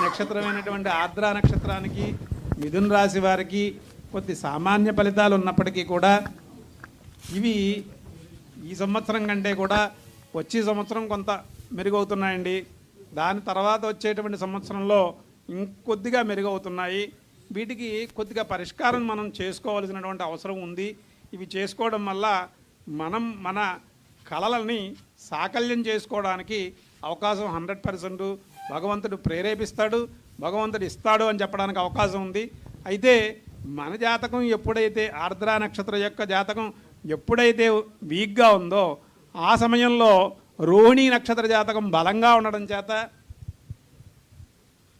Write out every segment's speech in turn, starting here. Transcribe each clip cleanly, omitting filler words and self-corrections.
నక్షత్రమైనటువంటి ఆర్ద్ర నక్షత్రానికి మిథున రాశి వారికి కొద్ది సామాన్య ఫలితాలు ఉన్నప్పటికీ కూడా ఇవి ఈ సంవత్సరం కంటే కూడా వచ్చే సంవత్సరం కొంత మెరుగవుతున్నాయండి. దాని తర్వాత వచ్చేటువంటి సంవత్సరంలో ఇంకొద్దిగా మెరుగవుతున్నాయి. వీటికి కొద్దిగా పరిష్కారం మనం చేసుకోవాల్సినటువంటి అవసరం ఉంది. ఇవి చేసుకోవడం వల్ల మనం మన కళలని సాకల్యం చేసుకోవడానికి అవకాశం 100% భగవంతుడు ప్రేరేపిస్తాడు, భగవంతుడు ఇస్తాడు అని చెప్పడానికి అవకాశం ఉంది. అయితే మన జాతకం ఎప్పుడైతే ఆర్ద్ర నక్షత్రం యొక్క జాతకం ఎప్పుడైతే వీక్గా ఉందో ఆ సమయంలో రోహిణీ నక్షత్ర జాతకం బలంగా ఉండడం చేత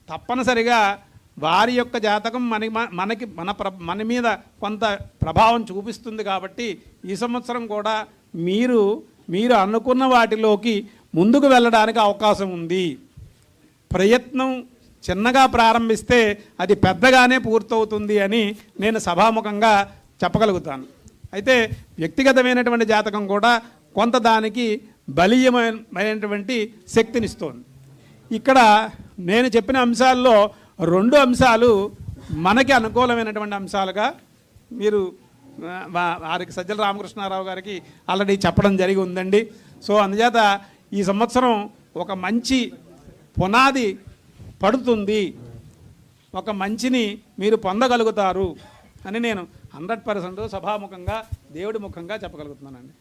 తప్పనిసరిగా వారి యొక్క జాతకం మన మీద కొంత ప్రభావం చూపిస్తుంది. కాబట్టి ఈ సంవత్సరం కూడా మీరు అనుకున్న వాటిలోకి ముందుకు వెళ్ళడానికి అవకాశం ఉంది. ప్రయత్నం చిన్నగా ప్రారంభిస్తే అది పెద్దగానే పూర్తవుతుంది అని నేను సభాముఖంగా చెప్పగలుగుతాను. అయితే వ్యక్తిగతమైనటువంటి జాతకం కూడా కొంత దానికి బలీయమైనటువంటి శక్తినిస్తోంది. ఇక్కడ నేను చెప్పిన అంశాల్లో 2 అంశాలు మనకి అనుకూలమైనటువంటి అంశాలుగా మీరు వారికి సజ్జల రామకృష్ణారావు గారికి ఆల్రెడీ చెప్పడం జరిగి ఉందండి. సో అందుచేత ఈ సంవత్సరం ఒక మంచి పునాది పడుతుంది, ఒక మంచిని మీరు పొందగలుగుతారు అని నేను 100% సభాముఖంగా దేవుడి ముఖంగా చెప్పగలుగుతున్నానండి.